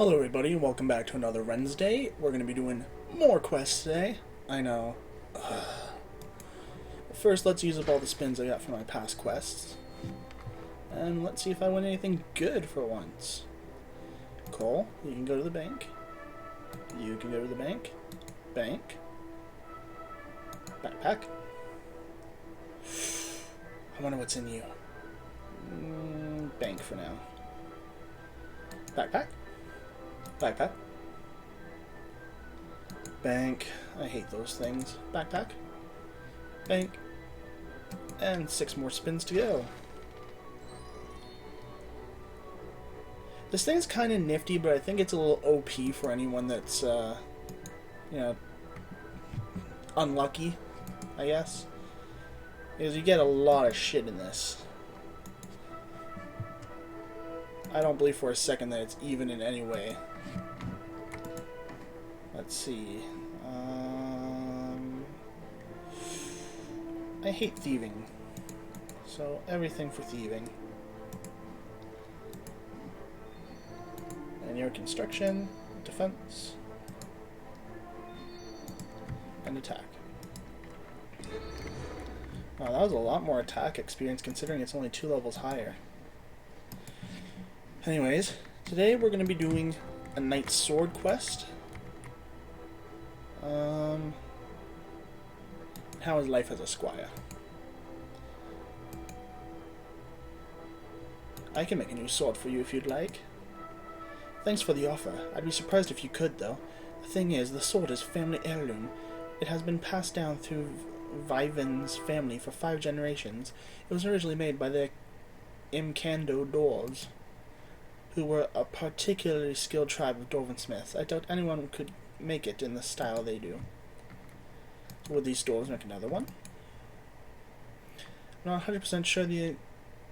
Hello everybody, and welcome back to another Wednesday. We're going to be doing more quests today. I know. First, let's use up all the spins I got from my past quests. And let's see if I win anything good for once. Cole, you can go to the bank. You can go to the bank. Bank. Backpack. I wonder what's in you. Bank for now. Backpack. Backpack. Bank. I hate those things. Backpack. Bank. And 6 more spins to go. This thing's kind of nifty, but I think it's a little OP for anyone that's, unlucky, I guess. Because you get a lot of shit in this. I don't believe for a second that it's even in any way. Let's see. I hate thieving. So, everything for thieving. And your construction, defense, and attack. Wow, that was a lot more attack experience considering it's only 2 levels higher. Anyways, today we're going to be doing a Knight's Sword quest. How is life as a squire? I can make a new sword for you if you'd like. Thanks for the offer. I'd be surprised if you could, though. The thing is, the sword is family heirloom. It has been passed down through Viven's family for 5 generations. It was originally made by the Imcando dwarves, who were a particularly skilled tribe of dwarven smiths. I doubt anyone could make it in the style they do. Would these dwarves make another one? I'm not 100% sure the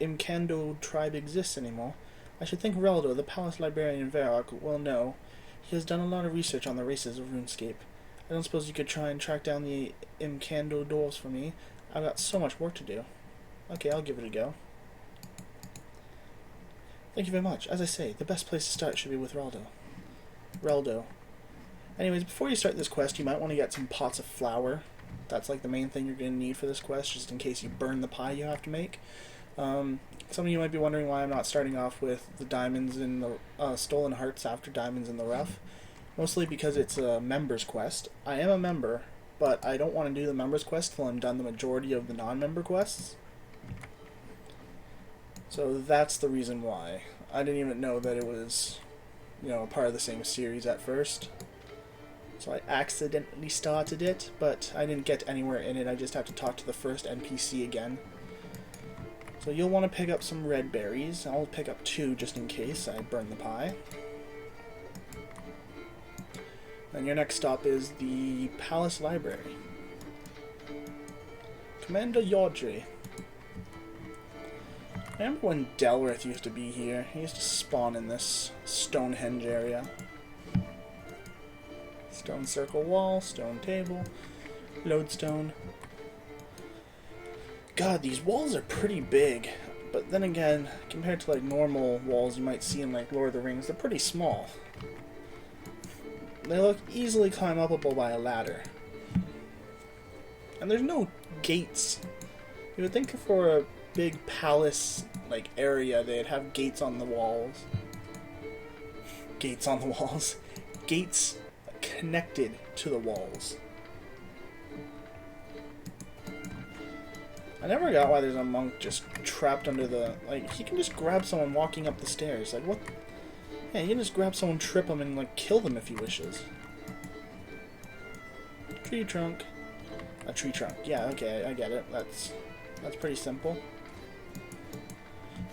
Imcando tribe exists anymore. I should think Reldo, the palace librarian in Varrock, will know. He has done a lot of research on the races of RuneScape. I don't suppose you could try and track down the Imcando dwarves for me. I've got so much work to do. Okay, I'll give it a go. Thank you very much. As I say, the best place to start should be with Reldo. Anyways, before you start this quest, you might want to get some pots of flour. That's like the main thing you're going to need for this quest, just in case you burn the pie you have to make. Some of you might be wondering why I'm not starting off with the diamonds in the stolen hearts after diamonds in the rough. Mostly because it's a members quest. I am a member, but I don't want to do the members quest till I'm done the majority of the non-member quests. So that's the reason why. I didn't even know that it was, a part of the same series at first. So I accidentally started it, but I didn't get anywhere in it. I just have to talk to the first NPC again. So you'll want to pick up some red berries. I'll pick up 2 just in case I burn the pie. And your next stop is the Palace Library. Commander Yordre. I remember when Delrith used to be here. He used to spawn in this Stonehenge area. Stone circle wall, stone table, lodestone. God, these walls are pretty big. But then again, compared to like normal walls you might see in like Lord of the Rings, they're pretty small. They look easily climbable by a ladder. And there's no gates. You would think for a big palace like area they'd have gates on the walls. Gates on the walls. Gates connected to the walls. I never got why there's a monk just trapped under the... Like, he can just grab someone walking up the stairs. Like, what... Yeah, he can just grab someone, trip them, and, like, kill them if he wishes. Tree trunk. A tree trunk. Yeah, okay, I get it. That's pretty simple.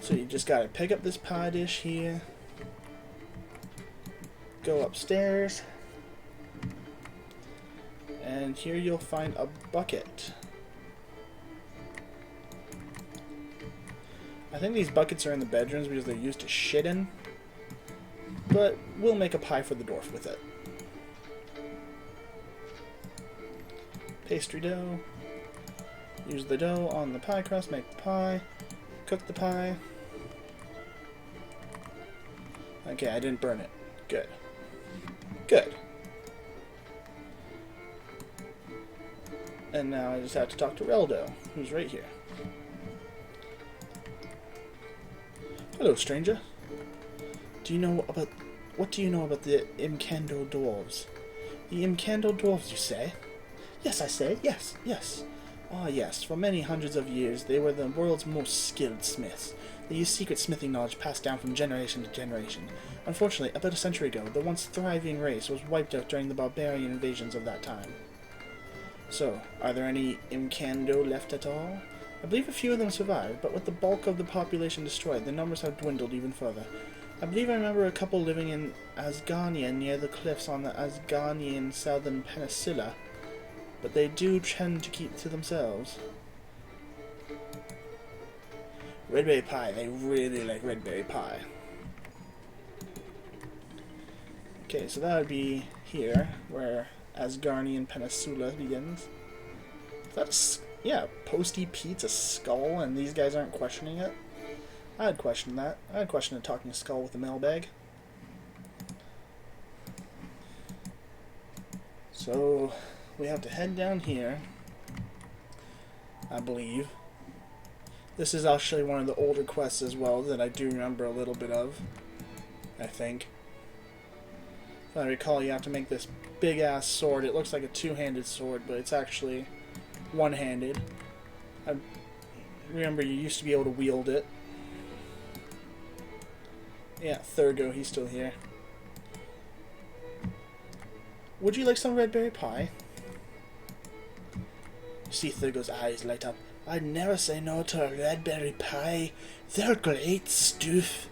So you just gotta pick up this pie dish here. Go upstairs. And here you'll find a bucket. I think these buckets are in the bedrooms because they're used to shit in. But we'll make a pie for the dwarf with it. Pastry dough. Use the dough on the pie crust, make the pie. Cook the pie. Okay, I didn't burn it. Good. Good. And now I just have to talk to Reldo, who's right here. Hello, stranger. What do you know about the Imcando dwarves? The Imcando dwarves, you say? Yes, I say. Yes, yes. Ah, yes. For many hundreds of years, they were the world's most skilled smiths. They used secret smithing knowledge passed down from generation to generation. Unfortunately, about a century ago, the once thriving race was wiped out during the barbarian invasions of that time. So, are there any Imcando left at all? I believe a few of them survived, but with the bulk of the population destroyed, the numbers have dwindled even further. I believe I remember a couple living in Asgarnia near the cliffs on the Asgarnian southern peninsula, but they do tend to keep to themselves. Redberry pie. They really like redberry pie. Okay, so that would be here, where Asgarnian Peninsula begins. That's, yeah, Posty Pete's a skull, and these guys aren't questioning it. I'd question that. I'd question a talking skull with a mailbag. So, we have to head down here, I believe. This is actually one of the older quests as well that I do remember a little bit of, I think. If I recall, you have to make this big-ass sword. It looks like a two-handed sword, but it's actually one-handed. I remember you used to be able to wield it. Yeah, Thurgo, he's still here. Would you like some redberry pie? You see Thurgo's eyes light up. I'd never say no to a redberry pie. They're great stuff.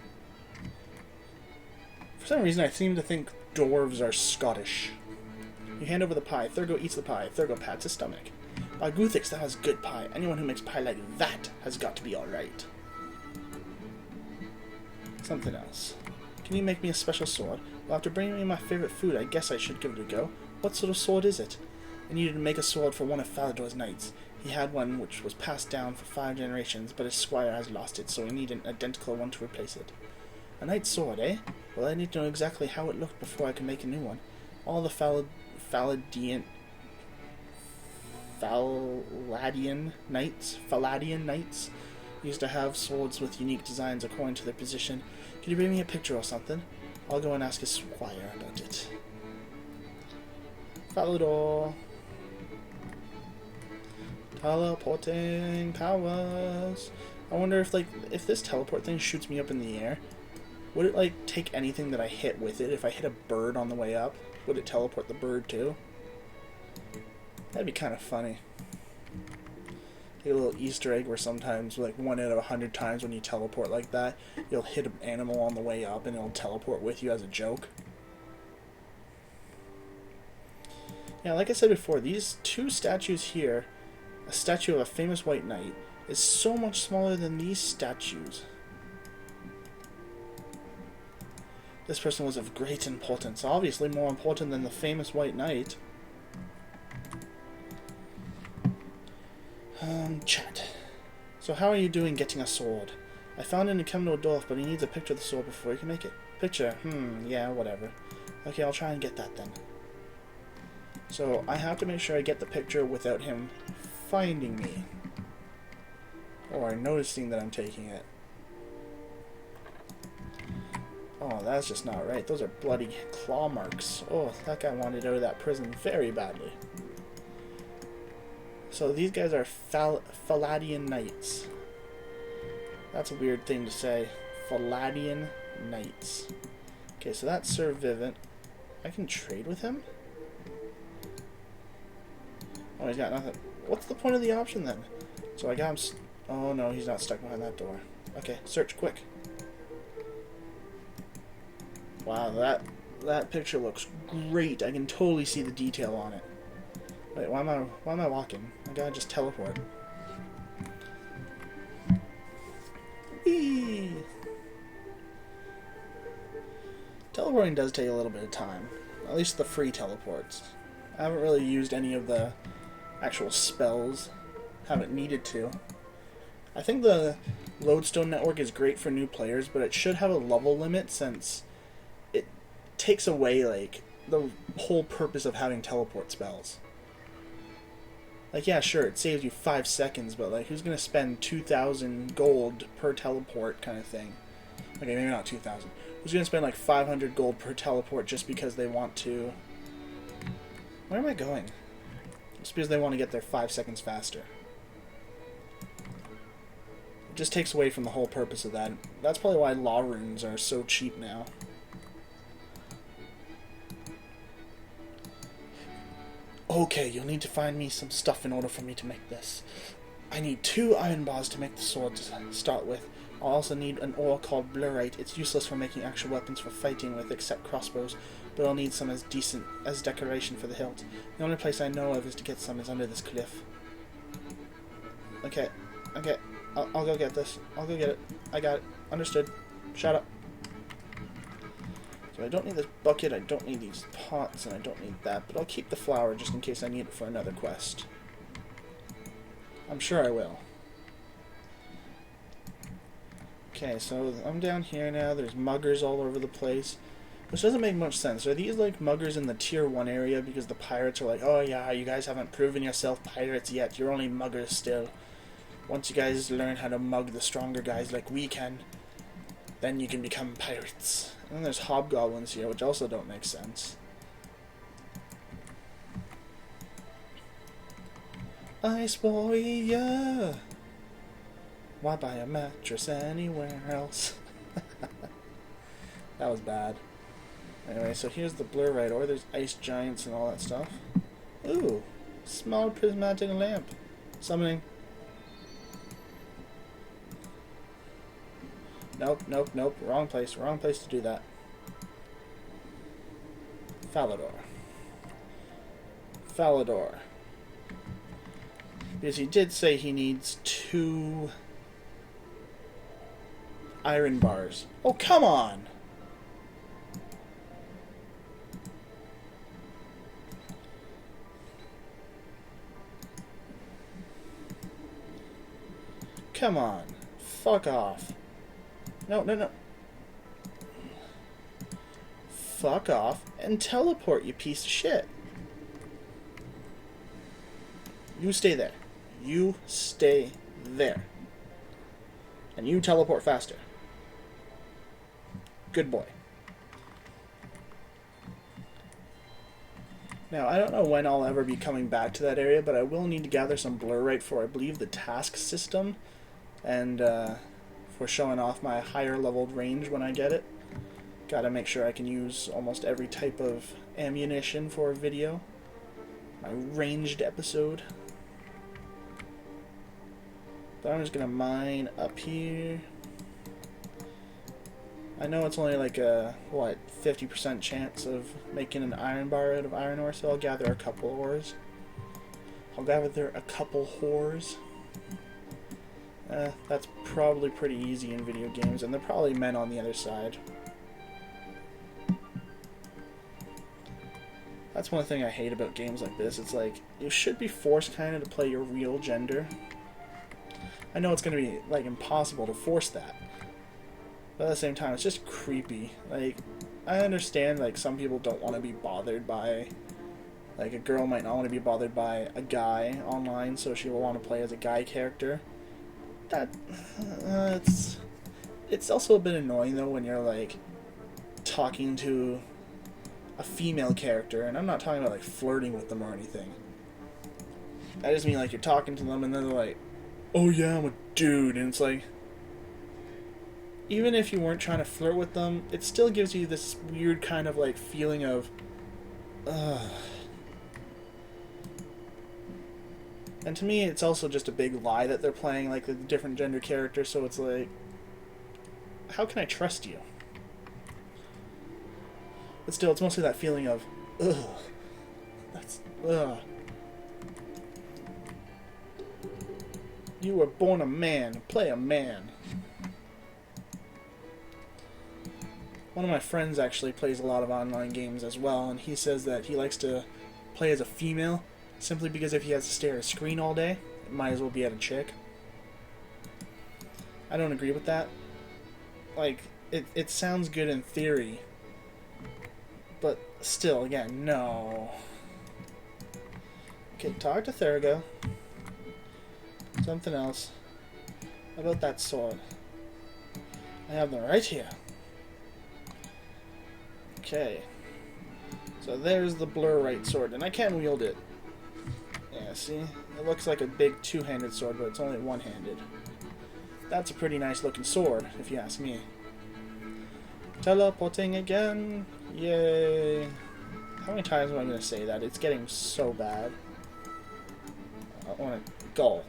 For some reason, I seem to think dwarves are Scottish. You hand over the pie. Thurgo eats the pie. Thurgo pats his stomach. By Guthix, that was good pie. Anyone who makes pie like that has got to be alright. Something else. Can you make me a special sword? Well, after bringing me my favorite food, I guess I should give it a go. What sort of sword is it? I needed to make a sword for one of Falador's knights. He had one which was passed down for 5 generations, but his squire has lost it, so we need an identical one to replace it. A knight's sword, eh? Well, I need to know exactly how it looked before I can make a new one. All the Faladian knights used to have swords with unique designs according to their position. Can you bring me a picture or something? I'll go and ask his squire about it. Falador. Teleporting powers. I wonder if this teleport thing shoots me up in the air, would it take anything that I hit with it? If I hit a bird on the way up, would it teleport the bird too? That'd be kind of funny. Like a little Easter egg where sometimes, 1 out of 100 times when you teleport like that, you'll hit an animal on the way up and it'll teleport with you as a joke. Yeah, like I said before, these 2 statues here, a statue of a famous white knight, is so much smaller than these statues. This person was of great importance, obviously more important than the famous white knight. Chat. So how are you doing getting a sword? I found it in Kemno Dorf, but he needs a picture of the sword before he can make it. Picture? Yeah, whatever. Okay, I'll try and get that then. So I have to make sure I get the picture without him finding me. Or noticing that I'm taking it. Oh, that's just not right. Those are bloody claw marks. Oh, that guy wanted out of that prison very badly. So these guys are Faladian Knights. That's a weird thing to say. Faladian Knights. Okay, so that's Sir Vivint. I can trade with him? Oh, he's got nothing. What's the point of the option then? So I got him... Oh no, he's not stuck behind that door. Okay, search quick. Wow, that picture looks great. I can totally see the detail on it. Wait, why am I walking? I gotta just teleport. Whee! Teleporting does take a little bit of time. At least the free teleports. I haven't really used any of the actual spells. Haven't needed to. I think the Lodestone network is great for new players, but it should have a level limit since it takes away, like, the whole purpose of having teleport spells. Like, yeah, sure, it saves you 5 seconds, but, like, who's gonna spend 2,000 gold per teleport kind of thing? Okay, maybe not 2,000. Who's gonna spend, like, 500 gold per teleport just because they want to... Where am I going? Just because they want to get there 5 seconds faster. It just takes away from the whole purpose of that. That's probably why law runes are so cheap now. Okay, you'll need to find me some stuff in order for me to make this. I need 2 iron bars to make the sword to start with. I'll also need an ore called blurite. It's useless for making actual weapons for fighting with, except crossbows, but I'll need some as decent as decoration for the hilt. The only place I know of is to get some is under this cliff. Okay, I'll go get this. I'll go get it. I got it. Understood. Shut up. So I don't need this bucket, I don't need these pots, and I don't need that, but I'll keep the flour just in case I need it for another quest. I'm sure I will. Okay, so I'm down here now. There's muggers all over the place, which doesn't make much sense. Are these like muggers in the tier 1 area because the pirates are like, oh yeah, you guys haven't proven yourself pirates yet, you're only muggers still. Once you guys learn how to mug the stronger guys like we can, then you can become pirates. And then there's hobgoblins here, which also don't make sense. Ice warrior! Why buy a mattress anywhere else? That was bad. Anyway, so here's the blurite ore. There's ice giants and all that stuff. Ooh! Small prismatic lamp. Summoning. Nope, nope, nope. Wrong place. Wrong place to do that. Falador. Falador. Because he did say he needs 2 iron bars. Oh, come on! Come on. Fuck off. No, no, no. Fuck off and teleport, you piece of shit. You stay there. You stay there. And you teleport faster. Good boy. Now, I don't know when I'll ever be coming back to that area, but I will need to gather some blurite for, I believe, the task system. And, for showing off my higher leveled range when I get it. Gotta make sure I can use almost every type of ammunition for a video. My ranged episode. But I'm just gonna mine up here. I know it's only like a, what, 50% chance of making an iron bar out of iron ore, so I'll gather a couple ores. I'll gather a couple whores. That's probably pretty easy in video games, and they're probably men on the other side. That's one thing I hate about games like this. It's like, you should be forced kind of to play your real gender. I know it's going to be, like, impossible to force that. But at the same time, it's just creepy. Like, I understand, like, some people don't want to be bothered by... Like, a girl might not want to be bothered by a guy online, so she will want to play as a guy character. That... It's also a bit annoying, though, when you're, like, talking to a female character, and I'm not talking about, like, flirting with them or anything. I just mean, like, you're talking to them, and then they're like, oh yeah, I'm a dude, and it's like... Even if you weren't trying to flirt with them, it still gives you this weird kind of, like, feeling of... Ugh. And to me, it's also just a big lie that they're playing, like, the different gender characters, so it's like... How can I trust you? But still, it's mostly that feeling of... Ugh. That's... Ugh. You were born a man. Play a man. One of my friends actually plays a lot of online games as well, and he says that he likes to play as a female simply because if he has to stare at a screen all day, it might as well be at a chick. I don't agree with that. Like, it sounds good in theory, But still, again, no. Okay, talk to Thurgo. Something else. How about that sword? I have them right here. Okay. So there's the blur-right sword, and I can wield it. Yeah, see? It looks like a big two-handed sword, but it's only one-handed. That's a pretty nice looking sword, if you ask me. Teleporting again! Yay! How many times am I going to say that? It's getting so bad. I want a gull.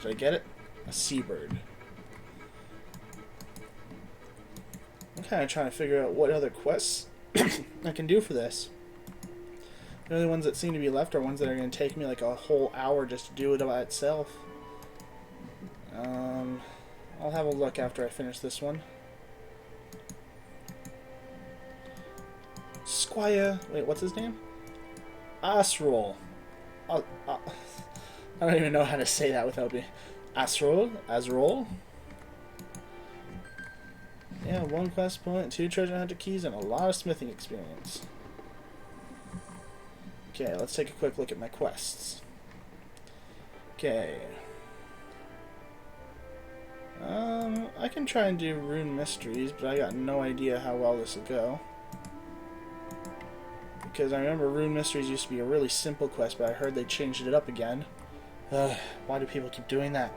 Did I get it? A seabird. I'm kind of trying to figure out what other quests I can do for this. The only ones that seem to be left are ones that are going to take me like a whole hour just to do it by itself. I'll have a look after I finish this one. Squire... Wait, what's his name? Asrol. I don't even know how to say that without me. Asrol? Asrol? Yeah, 1 quest point, 2 treasure hunter keys, and a lot of smithing experience. Okay, let's take a quick look at my quests. Okay. I can try and do rune mysteries, but I got no idea how well this will go. Because I remember rune mysteries used to be a really simple quest, but I heard they changed it up again. Why do people keep doing that?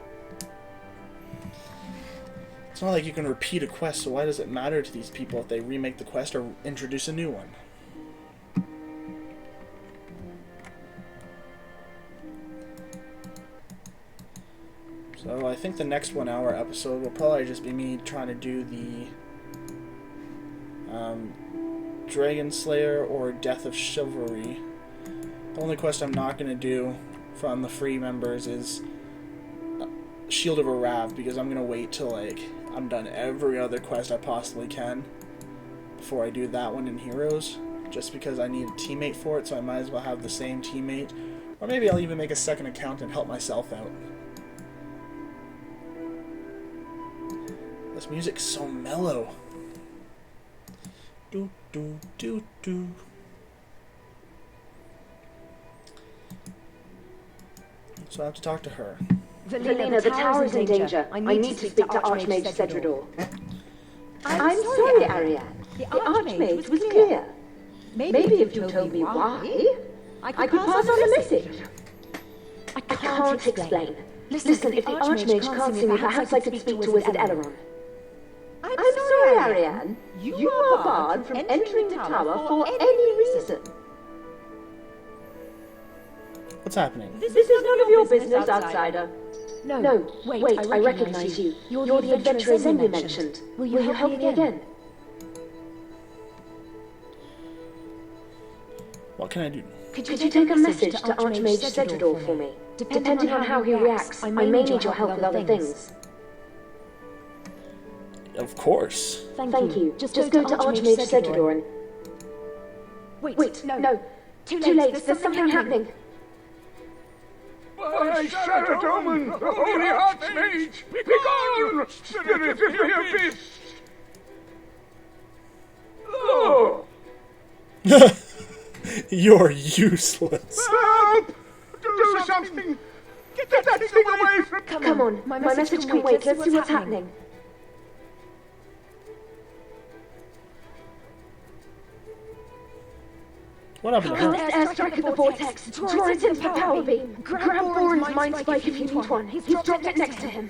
It's not like you can repeat a quest, so why does it matter to these people if they remake the quest or introduce a new one? So I think the next 1 hour episode will probably just be me trying to do the Dragon Slayer or Death of Chivalry. The only quest I'm not going to do from the free members is Shield of Arav, because I'm going to wait till like I'm done every other quest I possibly can before I do that one in Heroes, just because I need a teammate for it, so I might as well have the same teammate. Or maybe I'll even make a second account and help myself out. This music's so mellow. Do do do do. So I have to talk to her. Valina, the tower is in danger. I need to speak to Archmage Cedrador. I'm sorry, Ariane. The Archmage was clear. Maybe if you told me why, I could pass on a message. I can't explain. Listen, if the Archmage can't see me, perhaps I could speak to Wizard Eleron. I'm sorry, Ariane. You are barred from entering the tower for any reason. What's happening? This is none of your business, outsider. No, wait, I recognize you. You're the adventurer Zen mentioned. Will you help me again? What can I do? Could you take a message to Archmage Cedrador for me? Depending on how he reacts, I may need your help with other things. Of course. Thank you. Just go to Archmage Cedrador and... Wait, no. Too late, there's something happening. By Saradomin, the Holy Archmage, begone, spirit of the abyss! Oh! You're useless. Help! Do something! Get that thing away from... Come on, my message can wait. Let's see what's happening. What happened to her? Airstrike at the vortex. Draw it in for power beam. Grab Boren's mind spike if you need one. He's dropped it next to him.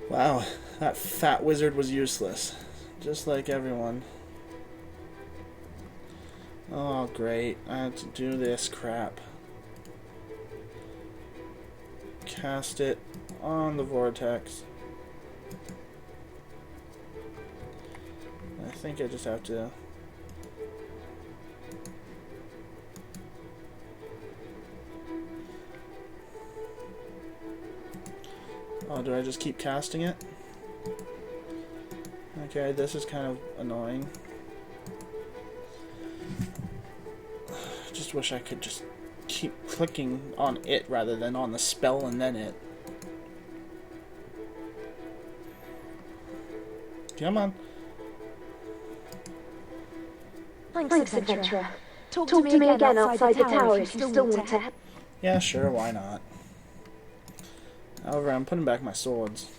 Wow, that fat wizard was useless. Just like everyone. Oh, great. I have to do this crap. Cast it on the vortex. I think I just have to... Oh, do I just keep casting it? Okay, this is kind of annoying. Just wish I could just keep clicking on it rather than on the spell and then it. Come on. Thanks, adventurer. Talk to me again outside the tower if you still want to. Yeah, sure, why not? However, I'm putting back my swords.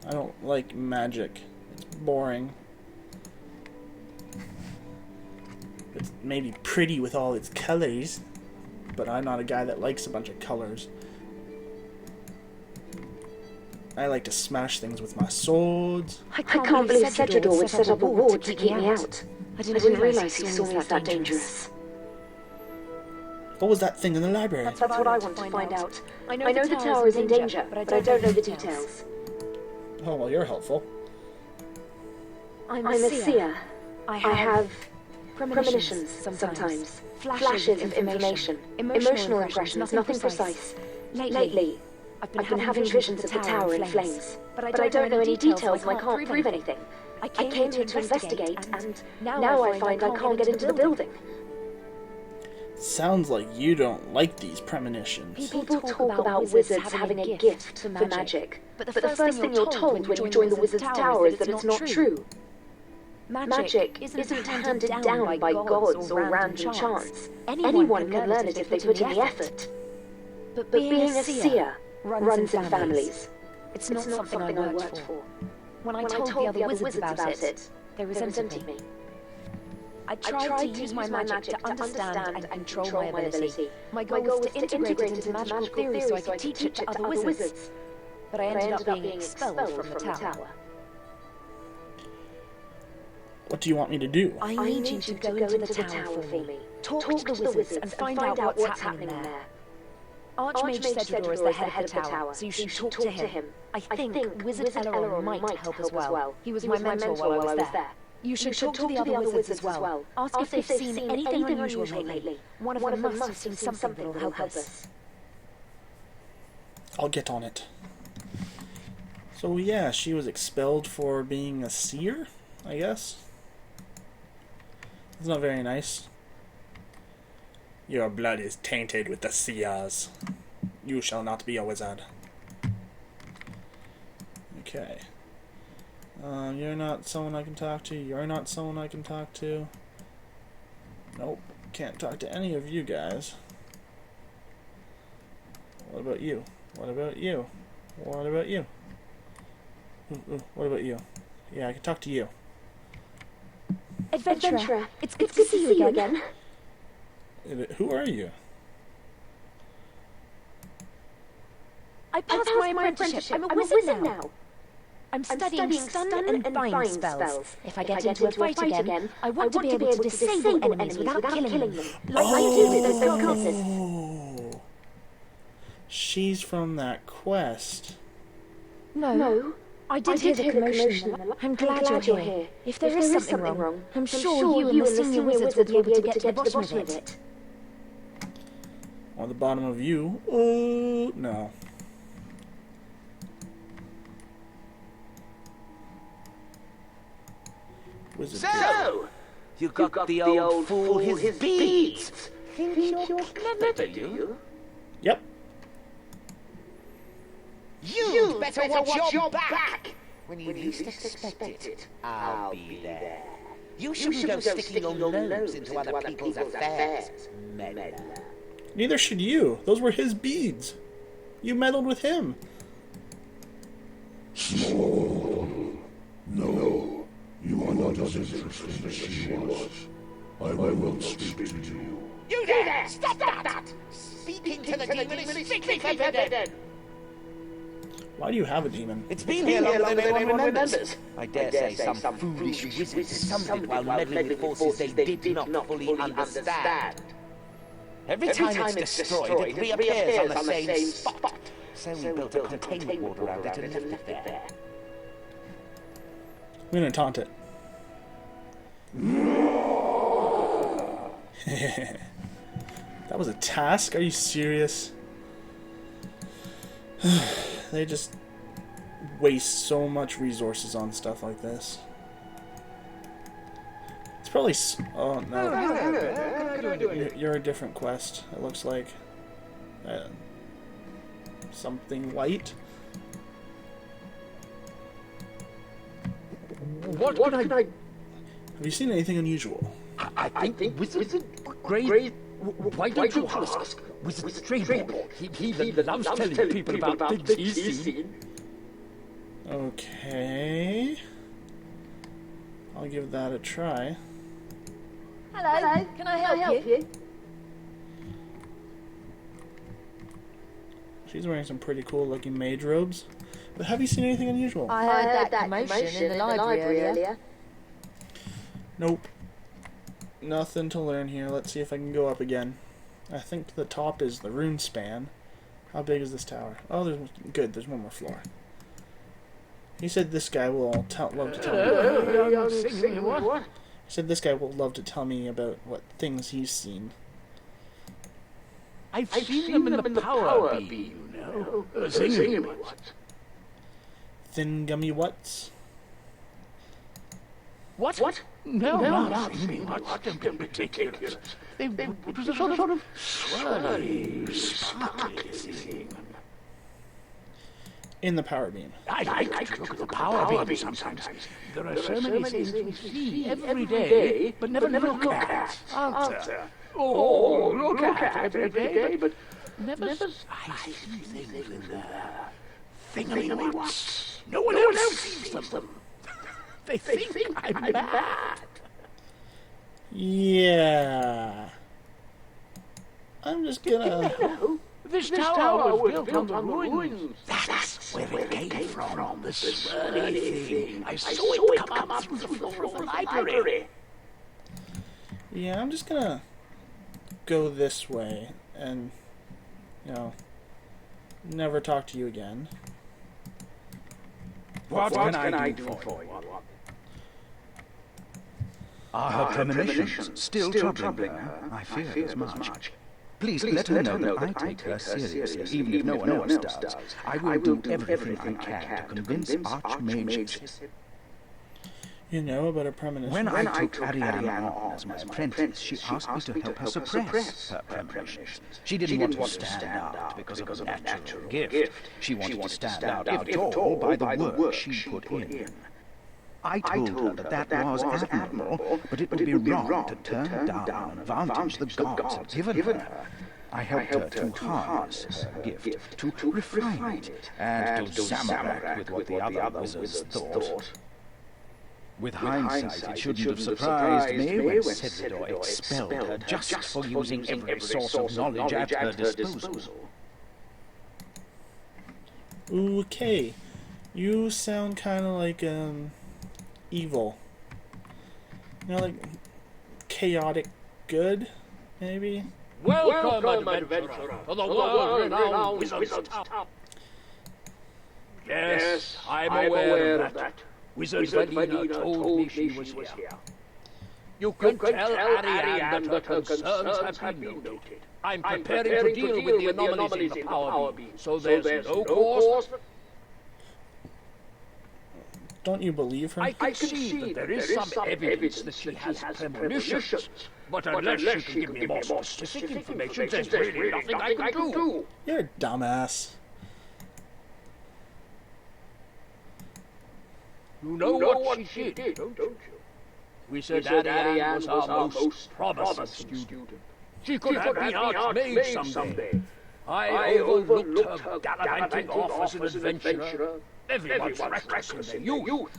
I don't like magic. It's boring. It's maybe pretty with all its colors, but I'm not a guy that likes a bunch of colors. I like to smash things with my swords. I can't believe Cedrador would set up a ward to keep me out. I didn't realize he saw me as that dangerous. What was that thing in the library? That's what I want to find out. I know the tower is in danger, but I don't know the details. Oh, well, you're helpful. I'm a seer. I have premonitions sometimes. Flashes of information. Emotional impressions, nothing precise. Lately, I've been having visions of the tower in flames. But I don't know any details and I can't prove anything. I came here to investigate, and now I find I can't get into the building. Sounds like you don't like these premonitions. People talk about wizards having a gift for magic, but the first thing you're told when you join the wizard's tower is that it's not true. Magic isn't handed down by gods or random chance. Anyone can learn it if they put in the effort. But being a seer runs in families. It's not something I worked for. When I told the other wizards about it, they resented me. I tried to use my magic to understand and control my ability. My goal was to integrate it into magical theory so I could teach it to other wizards. But I ended up being expelled from the tower. What do you want me to do? I need you to go into the tower for me. Talk to the wizards and find out what's happening there. Archmage Cedrador is the head of the tower, so you should talk to him. I think Wizard Eleron might help as well. He was my mentor while I was there. You should talk to the other wizards as well. Ask if they've seen anything unusual lately. One of them must have seen something that will help us. I'll get on it. So yeah, she was expelled for being a seer, I guess. It's not very nice. Your blood is tainted with the seers. You shall not be a wizard. Okay. You're not someone I can talk to. You're not someone I can talk to. Nope. Can't talk to any of you guys. What about you? What about you? What about you? Ooh, what about you? Yeah, I can talk to you. Adventurer, it's good to see you again. Who are you? I passed my apprenticeship. I'm a wizard now. I'm studying stun and bind spells. If I get into a fight again, I want to be able to disable enemies without killing them. Like I do with the goddesses. Oh, she's from that quest. No. I did hear the commotion. I'm glad you're here. If there is something wrong, I'm sure you and the senior wizards will be able to get to the bottom of it. On the bottom of you? Oh, no. Wizard. So, you got the old fool his beads. Think you're clever, do you? Yep. You'd better watch your back. When you least expect it, I'll be there. You shouldn't go sticking your nose into other people's affairs, meddler. Neither should you. Those were his beads. You meddled with him. No, you are not as interesting as she was. I will speak to you. You there! Stop that! Speaking to the demon is strictly forbidden! Why do you have a demon? It's been here longer than anyone remembers. I dare say some foolish wizard summoned it while meddling with forces they did not fully understand. Every time it's destroyed, it reappears on the same spot. So we built a containment wall around it and left it there. I'm gonna taunt it. That was a task? Are you serious? They just waste so much resources on stuff like this. It's probably... oh, no. You're a different quest, it looks like. Something white. What can I... Have you seen anything unusual? I think Wizard Grey... Why don't you ask Wizard Strayball? He loves telling people about things he's seen. Okay. I'll give that a try. Hello. Can I help you? She's wearing some pretty cool looking mage robes. But have you seen anything unusual? I heard that commotion in the library earlier. Nope. Nothing to learn here. Let's see if I can go up again. I think the top is the rune span. How big is this tower? Oh, there's one more floor. He said this guy will love to tell me. What? He said this guy will love to tell me about what things he's seen. I've seen them in the power beam, you know. Singing what? Thin gummy what's? What? No, not singing what? Don't be ridiculous. It was a sort of swirly, sparkly thing. In the power beam. I like to look at the power beam sometimes. There are so many things we see every day, but never look at. Aren't there? Oh, look at every day, but never I see things in there. Thingamywats. No one else sees them. They think I'm mad. Yeah. I'm just gonna... This tower was built on the ruins. That's where it came from, the swirly thing. I saw it come up through the floor of the library. Yeah, I'm just gonna go this way and, you know, never talk to you again. What can I do for you? Are her premonitions still troubling her? I fear as much. Please let her know that I take her seriously, even if no one else does. I will do everything I can to convince Archmage... You know about her premonition? When I took Ariane on as my apprentice, she asked me to help her suppress her premonitions. She didn't want to stand out because of a natural gift. She wanted to stand out, if at all, by the work she put in. I told her that was admirable, but it would be wrong to turn down an advantage the gods had given her. I helped her to harness her gift, to refine it, and to zamarack with what the other wizards thought. With hindsight, it shouldn't have surprised me when Cedridor expelled her just for using every source of knowledge at her disposal. Okay. You sound kind of like, evil. You know, like, chaotic good, maybe? Welcome, adventurer, to the world-renowned Wizard's Tower. Yes, I'm aware of that. Wizard Vanina told me she was here. You can tell Ariane that her concerns have been noted. I'm preparing to deal with the anomalies in the power beam, so there's no cause... Don't you believe her? I can see that there is some evidence that she has premonitions, but unless she can give me more specific information, there's really nothing I can do. You're a dumbass. You know what she did, don't you? We said Ariane was our most promising student. She could have been Archmage someday. I overlooked her gallivanting off as an adventurer. Everyone's reckless in their youth.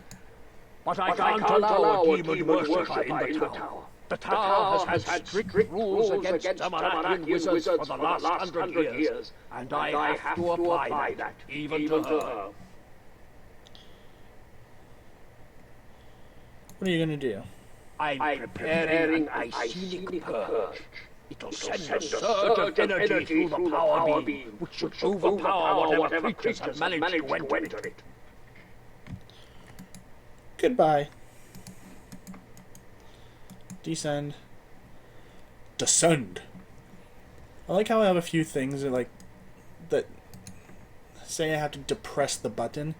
But I can't allow a demon worshipper in the tower. The tower has had strict rules against Tamarakian wizards for the last 100 years, and I have to apply that, even to her. What are you gonna do? I'm preparing a scenic purge. It'll send a surge of energy through the power beam, which should overpower whatever creatures have managed to enter it. Goodbye. Descend. Descend. I like how I have a few things that, like, that say I have to depress the button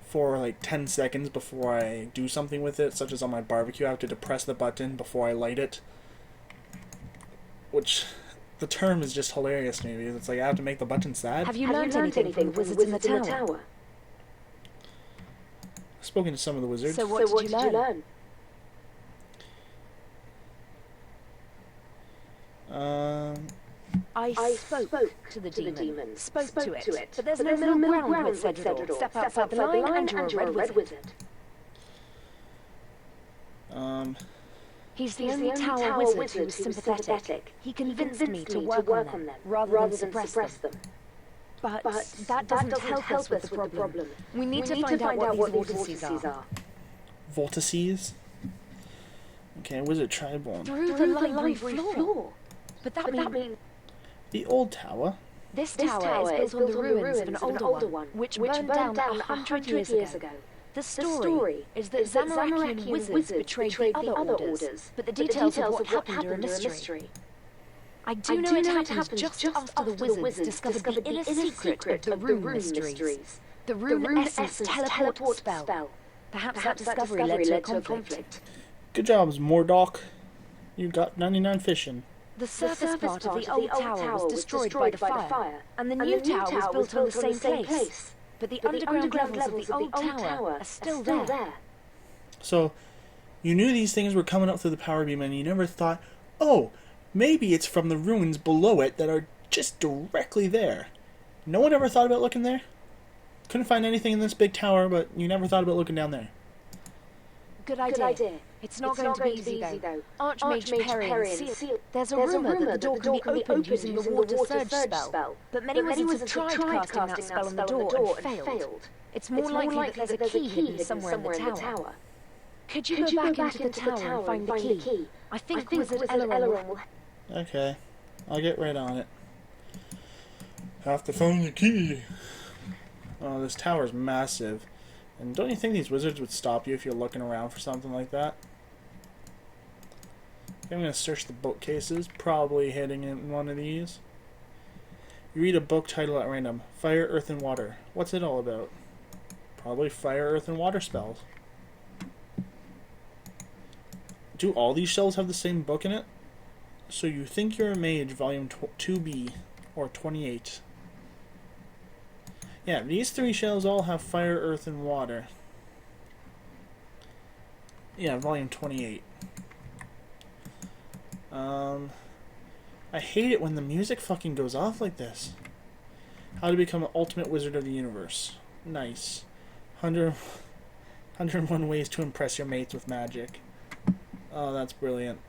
for like 10 seconds before I do something with it, such as on my barbecue I have to depress the button before I light it. Which, the term is just hilarious to me, because it's like I have to make the button sad. Have you learned anything from the wizards in the tower? spoken to some of the wizards. So what did you learn? I spoke to the demon, spoke to it, but there's no middle ground with Cedrador. Step outside the line and you're a red wizard. He's the only tower wizard who's sympathetic. He convinced me to work on them, rather than suppress them. But that doesn't help us with the problem. We need to find out what these vortices are. Vortices? Okay, wizard tribe one. Through the library floor. But that means... The old tower? This tower is built on the ruins of an older one, which burned down 100 years ago. The story is that Zamorakian wizards betrayed the other orders, but the details of what happened are a mystery. I do know it happened just after the wizards discovered the inner secret of the rune mysteries. The rune essence teleport spell. Perhaps that discovery led to a conflict. Good jobs, Mordock. You got 99 fishing. The surface part of the old tower was destroyed by the fire, and the new tower was built on the same place. But the underground levels of the old tower are still there. So, you knew these things were coming up through the power beam, and you never thought, oh, maybe it's from the ruins below it that are just directly there. No one ever thought about looking there? Couldn't find anything in this big tower, but you never thought about looking down there. Good idea. It's not going to be easy, though. Archmage Perry and Seal. There's a rumour that the door can be opened using the water surge spell. But many wizards have tried casting that spell on the door and failed. It's more likely that there's a key hidden somewhere in the tower. Could you go back into the tower and find the key? I think Wizard Eleron will... Okay, I'll get right on it. Have to find the key. Oh, this tower's massive. And don't you think these wizards would stop you if you're looking around for something like that? I'm going to search the bookcases, probably hitting in one of these. You read a book title at random. Fire, Earth, and Water. What's it all about? Probably fire, earth, and water spells. Do all these shells have the same book in it? So You Think You're a Mage, Volume 2B, or 28. Yeah, these three shells all have fire, earth, and water. Yeah, volume 28. I hate it when the music fucking goes off like this. How to become an ultimate wizard of the universe. Nice. 101 ways to impress your mates with magic. Oh, that's brilliant.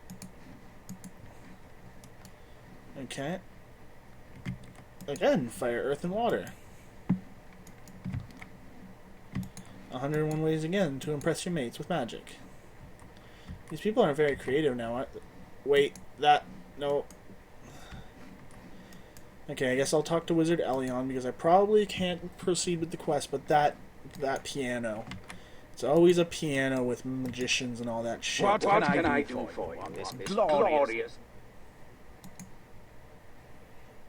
Okay. Again, fire, earth, and water. 101 ways again to impress your mates with magic. These people are very creative now. Wait, no. Okay, I guess I'll talk to Wizard Elion because I probably can't proceed with the quest, but that piano. It's always a piano with magicians and all that shit. What can I do for you on this glorious...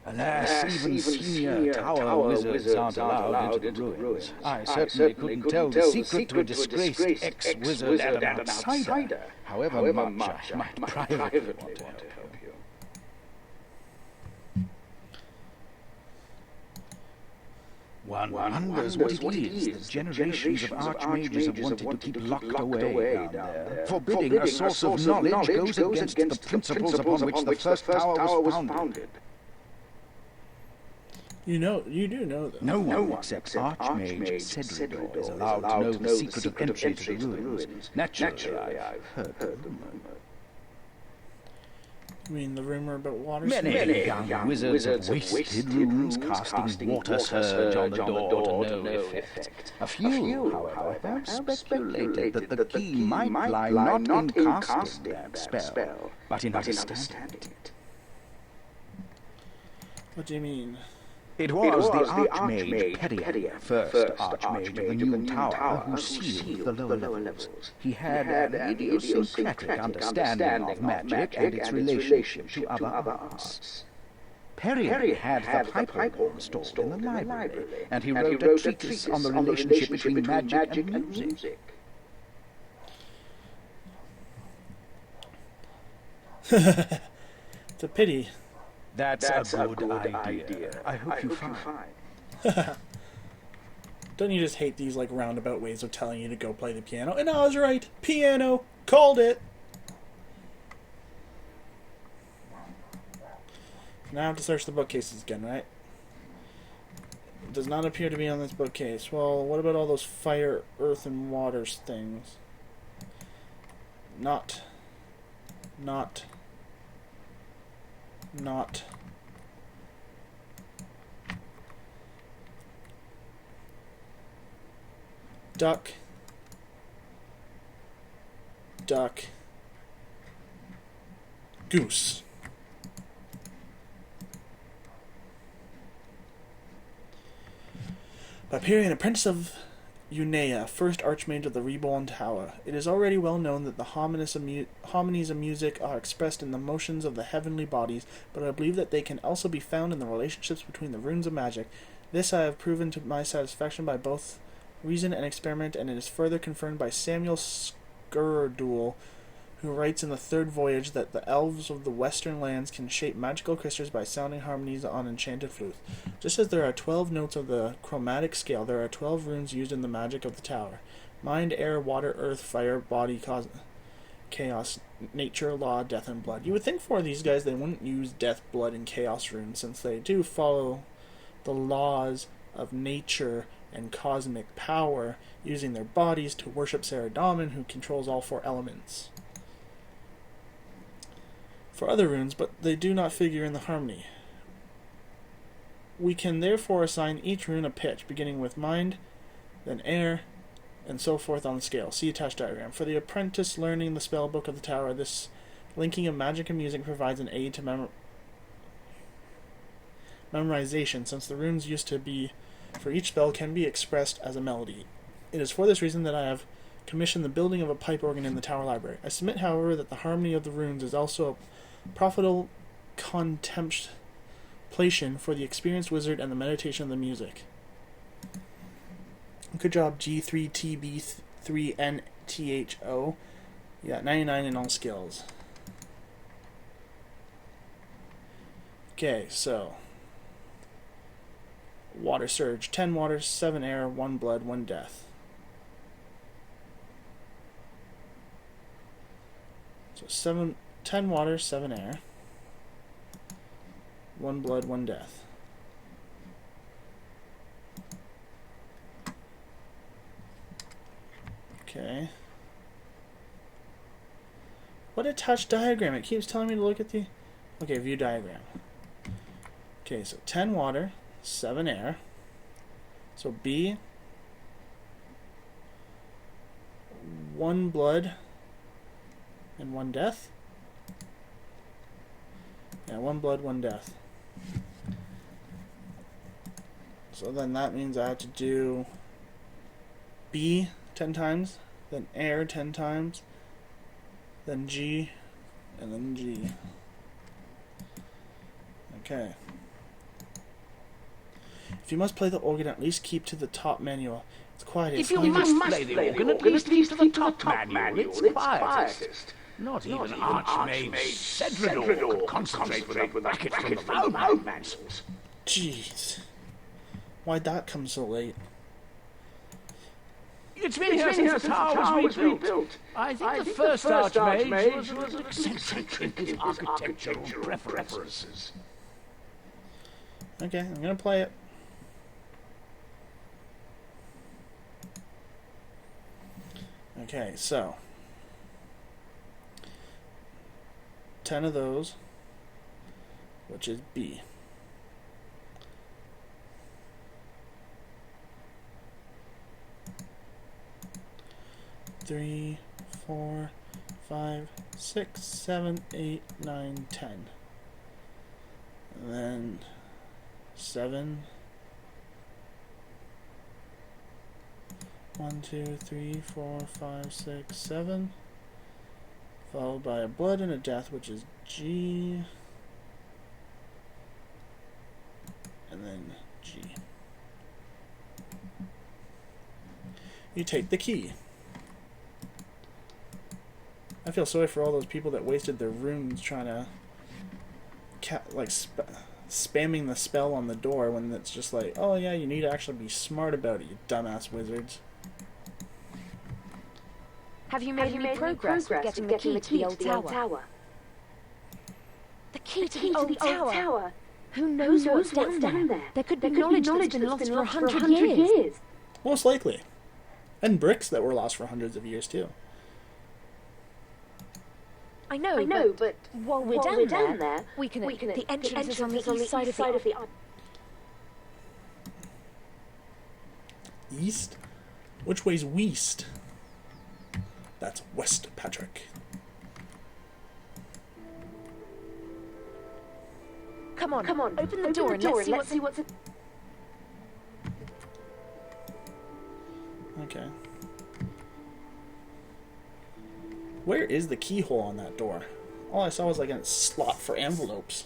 Alas, even senior tower wizards aren't allowed into the ruins. I certainly couldn't tell the secret to a disgraced ex-wizard and an outsider, however much I might privately want to help you. One wonders what it is that generations of archmages have wanted to keep locked away down there. Forbidding a source of knowledge goes against the principles upon which the first tower was founded. You do know that. No one except Archmage Cedrador is allowed to know the secret of entry to the ruins. Naturally, I've heard the rumor. You mean the rumor about water? Many young wizards have wasted runes casting water surge on the door to no effect. A few, however, have speculated that the key might lie not in casting that spell, but in understanding it. What do you mean? It was the Archmage Perry, first Archmage of the new tower, who sealed the lower levels. He had an idiosyncratic understanding of magic and its relationship to other arts. Perry had the pipe stored in the library, and he wrote a treatise on the relationship between magic and music. It's a pity. That's a good idea. I hope you find. Don't you just hate these like roundabout ways of telling you to go play the piano? And I was right. Piano. Called it. Now I have to search the bookcases again, right? It does not appear to be on this bookcase. Well, what about all those fire, earth, and waters things? Not. Duck. Goose. By Pyrian, apprentice of Unea, first archmage of the reborn tower, it is already well known that the harmonies of music are expressed in the motions of the heavenly bodies, but I believe that they can also be found in the relationships between the runes of magic. This I have proven to my satisfaction by both reason and experiment, and it is further confirmed by Samuel Skurdul, who writes in the third voyage that the elves of the western lands can shape magical crystals by sounding harmonies on enchanted flutes. Just as there are 12 notes of the chromatic scale, there are 12 runes used in the magic of the tower. Mind, air, water, earth, fire, body, chaos, nature, law, death, and blood. You would think for these guys they wouldn't use death, blood, and chaos runes, since they do follow the laws of nature and cosmic power, using their bodies to worship Saradomin, who controls all 4 elements. For other runes, but they do not figure in the harmony. We can therefore assign each rune a pitch, beginning with mind, then air, and so forth on the scale. See attached diagram. For the apprentice learning the spell book of the tower, this linking of magic and music provides an aid to memorization, since the runes used to be for each spell can be expressed as a melody. It is for this reason that I have commissioned the building of a pipe organ in the tower library. I submit, however, that the harmony of the runes is also a profitable contemplation for the experienced wizard and the meditation of the music. Good job, G3TB3NTHO. Yeah, 99 in all skills. Okay, so water surge, 10 water, 7 air, 1 blood, 1 death. So 10 water, 7 air, 1 blood, 1 death. Okay. What attached diagram? It keeps telling me to look at the... Okay, view diagram. Okay, so 10 water, 7 air. So B, 1 blood, and 1 death. Yeah, 1 blood, 1 death. So then that means I have to do B 10 times, then air 10 times, then G, and then G. Okay. If you must play the organ, at least keep to the top manual. It's quiet. If you must play the organ, at least keep to the top manual. It's quietest. Not even Archmage Cedridor could concentrate with a racket from the loud mansels. Jeez. Why'd that come so late? It's been here since the tower was rebuilt. I think the first Archmage was a little eccentric in his architectural preferences. Okay, I'm gonna play it. Okay, so 10 of those, which is B. Three, 4, 5, 6, 7, 8, 9, 10. And then 7. 1, 2, 3, 4, 5, 6, 7. Followed by a blood and a death, which is G. And then G. You take the key. I feel sorry for all those people that wasted their runes trying to spamming the spell on the door when it's just like, oh yeah, you need to actually be smart about it, you dumbass wizards. Have you made any progress with getting the key to the old tower? The key to the old tower? Who knows what's down there? There could be knowledge that's been lost for 100 years. Most likely. And bricks that were lost for hundreds of years too. I know, but while we're down there, we can the entrance is on the east side of the East? Which way's west? That's west, Patrick. Come on, open the door and let's see what's... Okay. Where is the keyhole on that door? All I saw was like a slot for envelopes.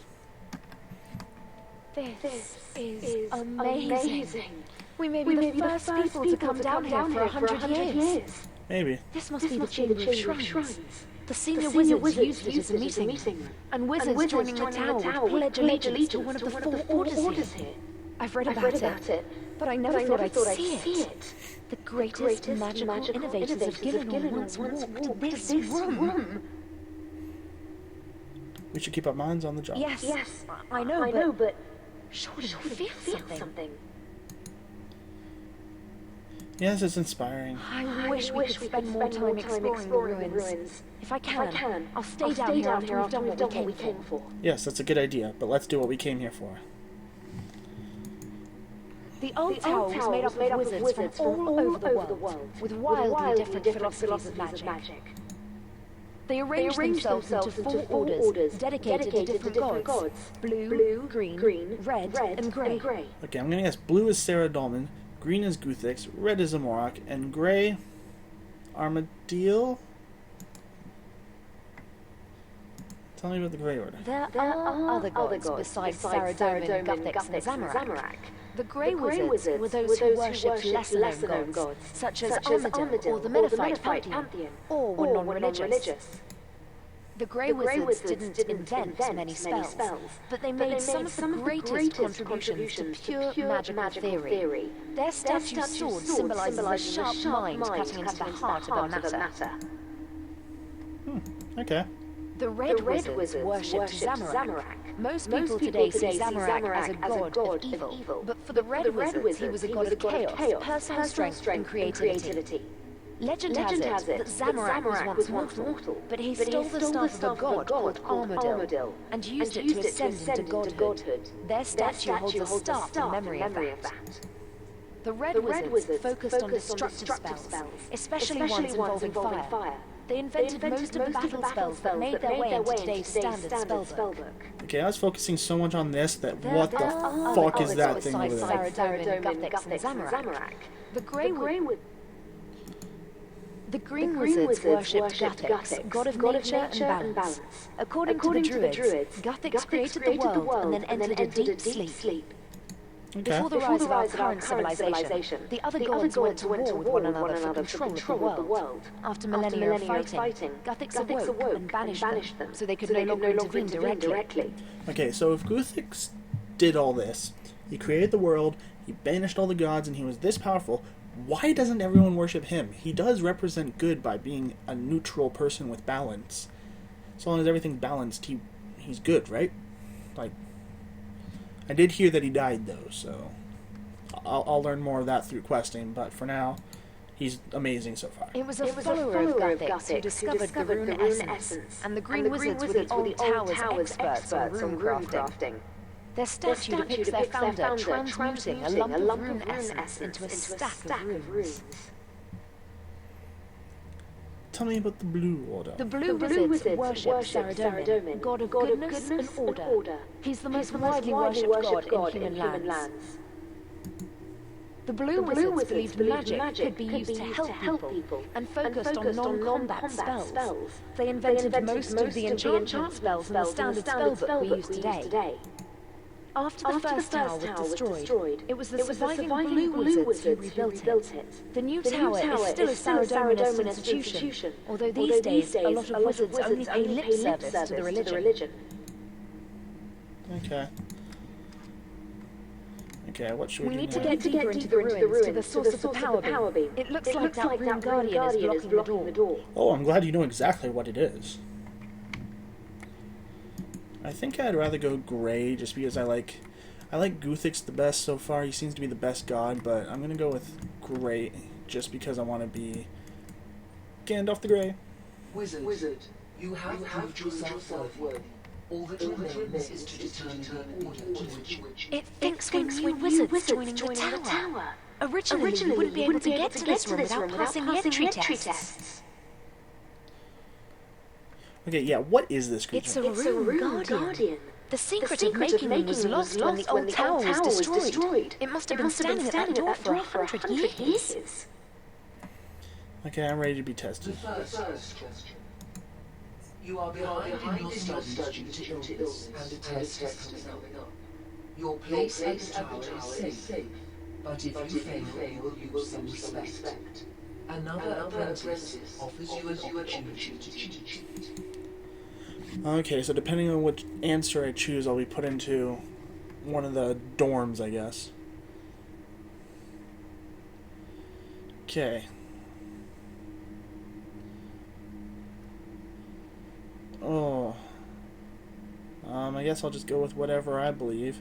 This is amazing. We may be the first people to come down here for 100 years. Maybe. This must be the Chamber of Shrines. The senior wizards used it as a meeting room. And wizards joining the tower would pledge allegiance to one of the 4 orders here. I've read about it, but I never thought I'd see it. The greatest magical innovators of Gillinor once walked this room. We should keep our minds on the job. Yes, I know, but surely you feel something. Yes, it's inspiring. I wish we could spend more time exploring the ruins. If I can, I'll stay down here after we've done what we came for. Yes, that's a good idea, but let's do what we came here for. The old tower was made up of wizards from all over the world, with wildly different philosophies of magic. They arranged themselves into 4 orders dedicated to different gods: blue, green, red, and grey. Okay, I'm gonna guess blue is Sarah Dolman, green is Guthix, red is Amorak, and grey... Armadillo? Tell me about the grey order. There are other gods besides Saradomin, Guthix, and Zamorak. The Grey Wizards were those who worshipped lesser-known gods, such as Armadillo or the Mennephite pantheon, or were non-religious. The Grey Wizards didn't invent many spells, but they made some of the greatest contributions to pure magical theory. Their statue sword symbolizes a sharp mind cutting into the heart of our matter. Okay. The Red Wizards worshipped Zamorak. Most people today see Zamorak as a god of evil, but for the Red Wizards he was a god of chaos, personal strength, and creativity. Legend has it that Zamorak was once mortal, but he stole the staff of a god called Armadillo, and used it to ascend into godhood. Their statue holds a staff in memory of that. The Red Wizards focused on destructive spells, especially ones involving fire. They invented most of the battle spells that made their way into today's standard spellbook. Okay, I was focusing so much on this that what the fuck is that thing over there? Saradomin, Guthix, and Zamorak. The Green Wizards worshipped Guthix, god of nature and balance. According to the Druids, Guthix created the world and then entered a deep sleep. Okay. Before the rise of our current civilization, the other gods went to war with one another for control of the world. After millennia of fighting, Guthix awoke and banished them, so they could no longer intervene directly. Okay, so if Guthix did all this, he created the world, he banished all the gods, and he was this powerful, why doesn't everyone worship him? He does represent good by being a neutral person with balance. As long as everything's balanced, he's good, right? Like, I did hear that he died, though, so I'll learn more of that through questing, but for now, he's amazing so far. It was a follower of Guthix who discovered the rune essence, and the Green Wizards were the old tower's experts on rune crafting. Their statue depicts their founder transmuting a lump of rune essence into a stack of runes. Tell me about the Blue Order. The Blue Wizards worship Saradomin, god of goodness and order. He's the most widely worshipped god in human lands. The Blue Wizards believed magic could be used to help people and focused on non-combat spells. They invented most of the enchantment spells in the standard spellbook we use today. After the first tower was destroyed, it was the surviving Blue Wizards who rebuilt it. The new tower is still a Saradomin institution, although these days a lot of wizards only pay lip service to the religion. Okay. Okay, what should we do need now? to get deeper into the ruins, to the source of the power beam. It looks like that rune guardian is blocking the door. Oh, I'm glad you know exactly what it is. I think I'd rather go gray just because I like Guthix the best so far. He seems to be the best god, but I'm gonna go with gray just because I want to be Gandalf the Grey. Wizard, you have proved yourself worthy. All that remains is to determine the order to which... It thinks we're new wizards joining the tower. Originally, we wouldn't be able to get to this room without passing the entry tests. Okay, yeah, what is this creature? It's a rune guardian. The secret of making them was lost when the old tower was destroyed. It must have been standing at that door for 100 years. Okay, I'm ready to be tested. The first question. You are behind in your studies due to illness, and a test is coming up. Your place at the tower is safe, but if you fail, you will lose some respect. Another apprentice offers you an opportunity to cheat. Okay, so depending on which answer I choose, I'll be put into one of the dorms, I guess. Okay. Oh. I guess I'll just go with whatever I believe.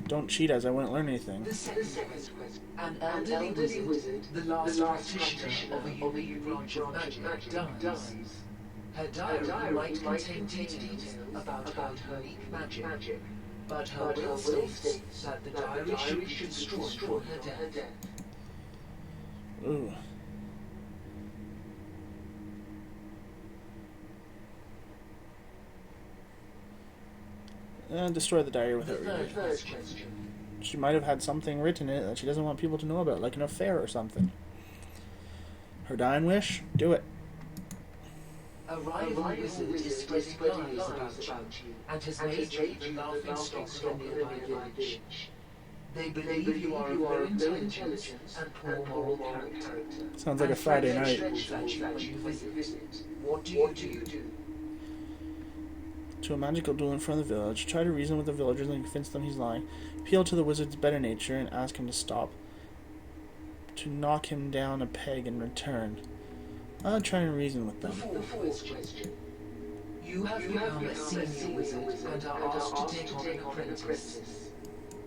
Don't cheat as I wouldn't learn anything. The second question. An elderly wizard, the last practitioner of a new branch of magic, dies. Her diary might contain details about her unique magic, but her will states that the diary should be destroyed for her death. Ooh. Destroy the diary with it. Third question. She might have had something written in it that she doesn't want people to know about, like an affair or something. Her dying wish? Do it. A rival wizard is spreading lies about you, and has made you the laughing stock of a nearby village. They believe you are of low intelligence and poor moral character. Sounds like a Friday night. That you visit. What do you do? To a magical duel in front of the village, try to reason with the villagers and convince them he's lying. Appeal to the wizard's better nature and ask him to stop. To knock him down a peg in return. I'll try and reason with them. The fourth question. You have become a senior wizard and are asked to take on an apprentice.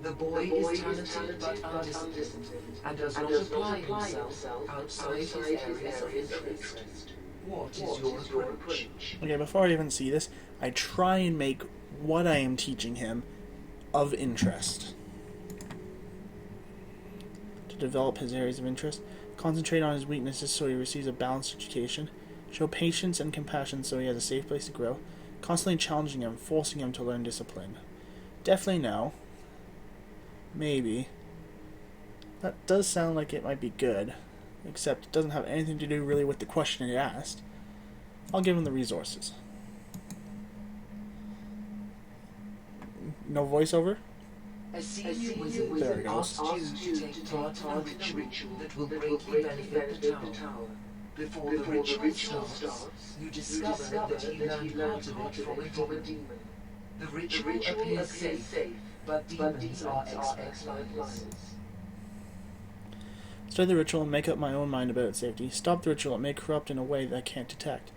The boy is talented but undisciplined and does not apply himself outside his areas of interest. What is your approach? Okay, before I even see this, I try and make what I am teaching him of interest. To develop his areas of interest, concentrate on his weaknesses so he receives a balanced education, show patience and compassion so he has a safe place to grow, constantly challenging him, forcing him to learn discipline. Definitely no. Maybe. That does sound like it might be good, except it doesn't have anything to do really with the question it asked. I'll give him the resources. No voiceover? A senior wizard There it goes. asks you to take part in a ritual that will greatly benefit the tower. Before the ritual starts, you discover that he learned part of it from a demon. The ritual appears safe, but demons are ex-liars. Study the ritual and make up my own mind about its safety. Stop the ritual. It may corrupt in a way that I can't detect.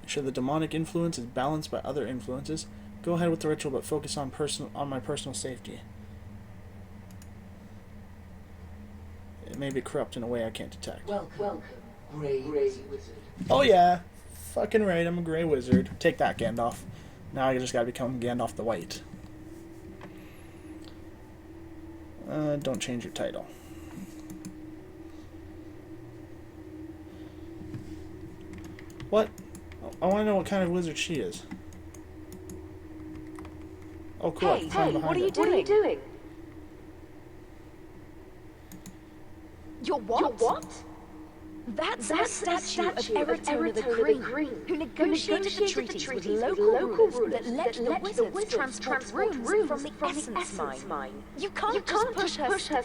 Ensure the demonic influence is balanced by other influences. Go ahead with the ritual, but focus on my personal safety. It may be corrupt in a way I can't detect. Welcome, Grey Wizard. Oh yeah, fucking right. I'm a Grey Wizard. Take that, Gandalf. Now I just gotta become Gandalf the White. Don't change your title. What? I want to know what kind of wizard she is. Oh, cool. Hey, what are you doing? You're what? That's a statue of Eritona the Green, who negotiated the treaties with local rulers that let the wizards transport runes from the essence mine. You can't just push her.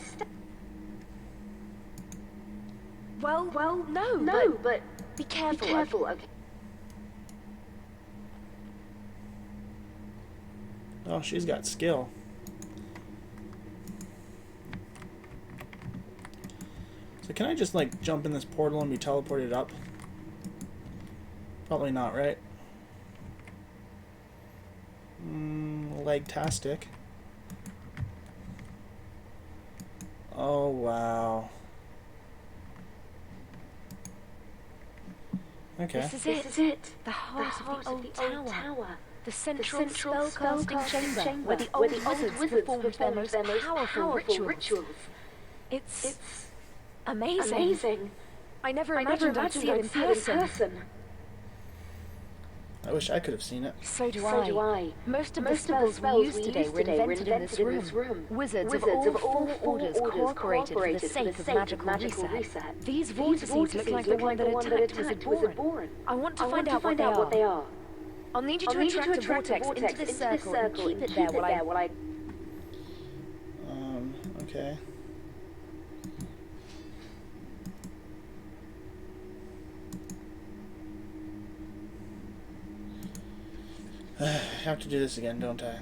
Well, no, but be careful. Okay. Oh, she's got skill. So can I just, like, jump in this portal and be teleported up? Probably not, right? Leg-tastic. Oh, wow. Okay. This is it. The heart of the old tower. The central spellcasting chamber where the old wizards performed their most powerful rituals. It's amazing. I never imagined I'd see it in person. I wish I could have seen it. So do I. Most of the spells we used today were invented in this room. Wizards of all four orders cooperated for the sake of magical reset. These vortices look like the one that attacked Wizard Boren. I want to find out what they are. I'll need you to attract a vortex into this circle and keep it there while I... Okay. I have to do this again, don't I?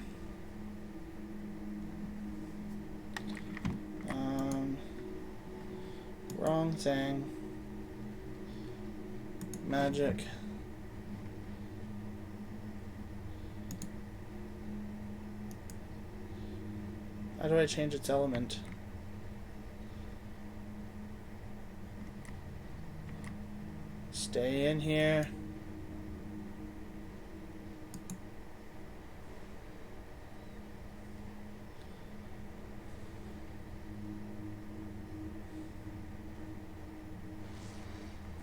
Wrong thing. Magic. How do I change its element? Stay in here.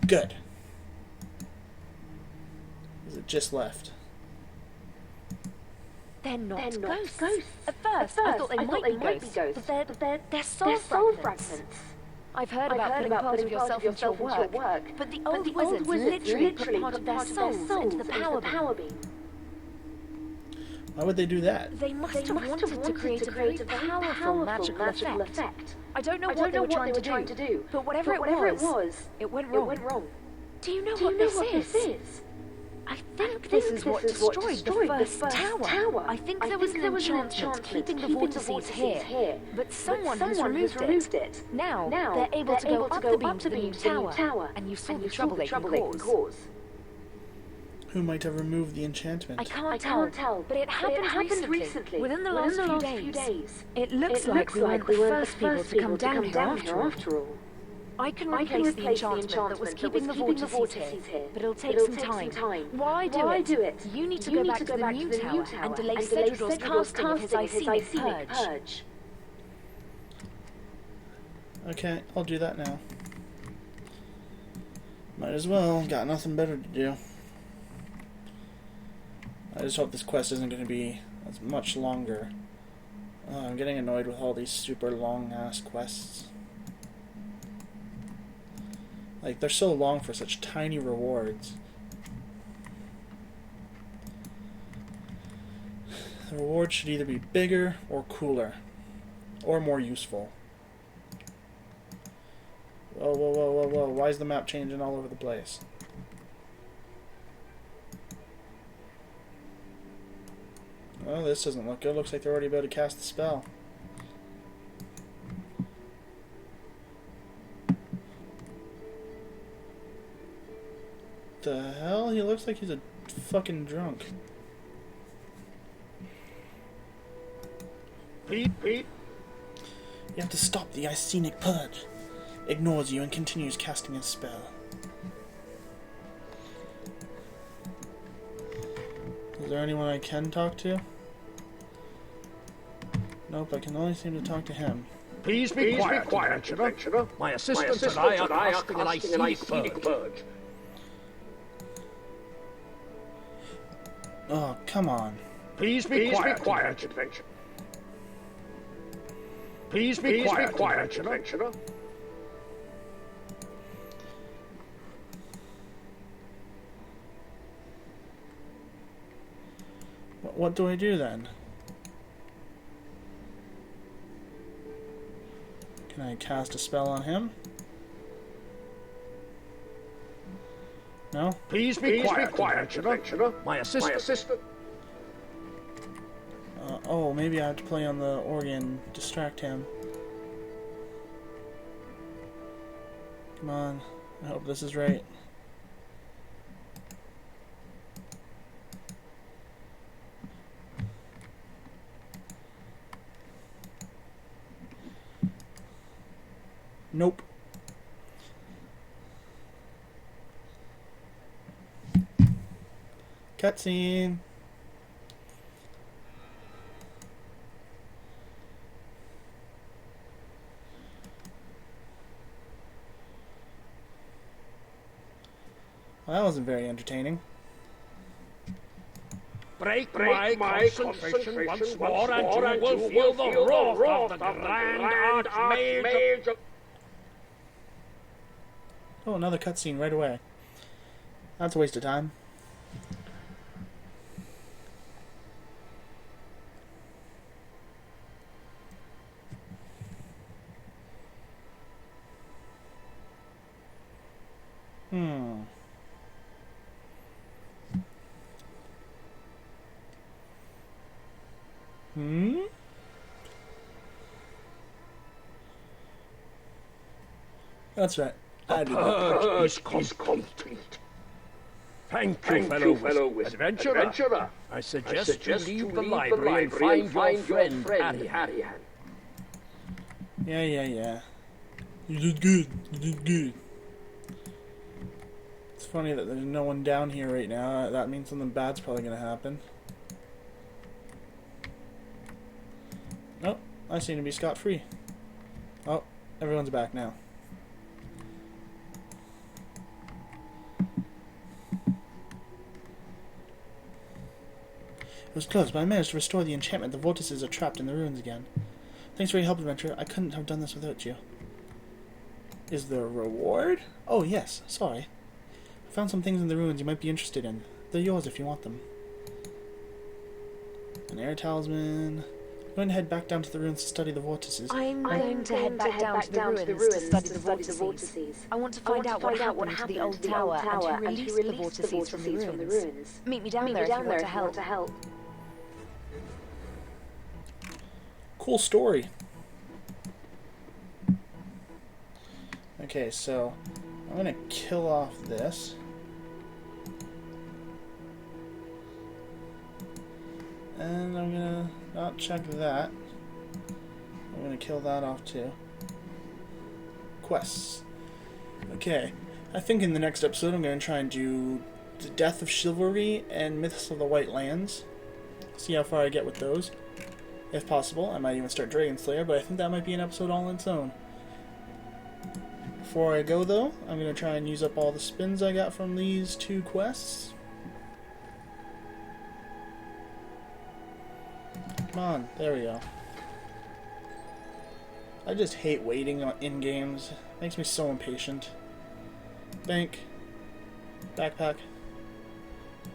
Good. Is it just left? They're not ghosts. At first, I thought they might be ghosts, but they're soul fragments. I've heard about putting part of yourself into your work, but the old wizards literally put part of their souls into the power beam. Why would they do that? They must have wanted to create a very powerful magical effect. I don't know what they were trying to do, but whatever it was, it went wrong. Do you know what this is? I think this is what destroyed the first tower. I think there was an enchantment keeping the vortices here, but someone has removed it. Now they're able to go up the beam to the new tower, and you saw the trouble they can cause. Who might have removed the enchantment? I can't tell, but it happened recently, within the last few days. It looks like we weren't the first people to come down here after all. I can replace the enchantment that was keeping the vortices here, but it'll take some time. While I do it, you need to go back to the new tower and delay Cedridor's casting of his Icenic Purge. Okay, I'll do that now. Might as well, got nothing better to do. I just hope this quest isn't going to be as much longer. I'm getting annoyed with all these super long-ass quests. Like, they're so long for such tiny rewards. The rewards should either be bigger or cooler. Or more useful. Whoa, whoa, whoa, whoa, whoa. Why is the map changing all over the place? Well, this doesn't look good. Looks like they're already about to cast the spell. The hell? He looks like he's a fucking drunk. Pete. You have to stop the Icenic Purge. Ignores you and continues casting his spell. Is there anyone I can talk to? Nope, I can only seem to talk to him. Please be quiet, adventurer. My assistants and I are casting an Icenic Purge. Oh, come on. Please be quiet, adventurer. Please be quiet, adventurer. What do I do then? Can I cast a spell on him? No? Please be quiet, adventurer. My assistant. Oh, maybe I have to play on the organ, distract him. Come on. I hope this is right. Nope. Cutscene. Well, that wasn't very entertaining. Break my concentration once more, and you will feel the wrath of the Grand Archmage of... Oh, another cutscene right away. That's a waste of time. That's right. I did that. Purge is complete. Thank you, fellow adventurer. I suggest you leave the library and find your friend, Ariane. Yeah. You did good. You did good. It's funny that there's no one down here right now. That means something bad's probably going to happen. Nope. I seem to be scot-free. Oh, everyone's back now. It was close, but I managed to restore the enchantment. The vortices are trapped in the ruins again. Thanks for your help, adventurer. I couldn't have done this without you. Is there a reward? Oh, yes. Sorry. I found some things in the ruins you might be interested in. They're yours if you want them. An air talisman. I'm going to head back down to the ruins to study the vortices. I'm going to head back down to the ruins to study the vortices. I want to find out what happened to the old tower and to release the vortices from the ruins. Meet me down there if you want to help. Cool story. Okay, so I'm gonna kill off this. And I'm gonna not check that. I'm gonna kill that off too. Quests. Okay, I think in the next episode I'm gonna try and do the Death of Chivalry and Myths of the White Lands. See how far I get with those. If possible, I might even start Dragon Slayer, but I think that might be an episode all on its own. Before I go, though, I'm going to try and use up all the spins I got from these two quests. Come on, there we go. I just hate waiting in games. It makes me so impatient. Bank. Backpack.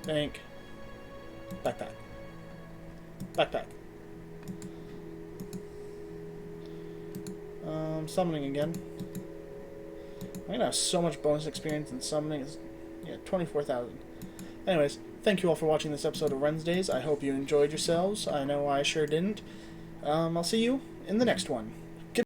Bank. Backpack. Backpack. Summoning again. I'm gonna have so much bonus experience in summoning. It's, 24,000. Anyways, thank you all for watching this episode of Wednesdays. I hope you enjoyed yourselves. I know I sure didn't. I'll see you in the next one.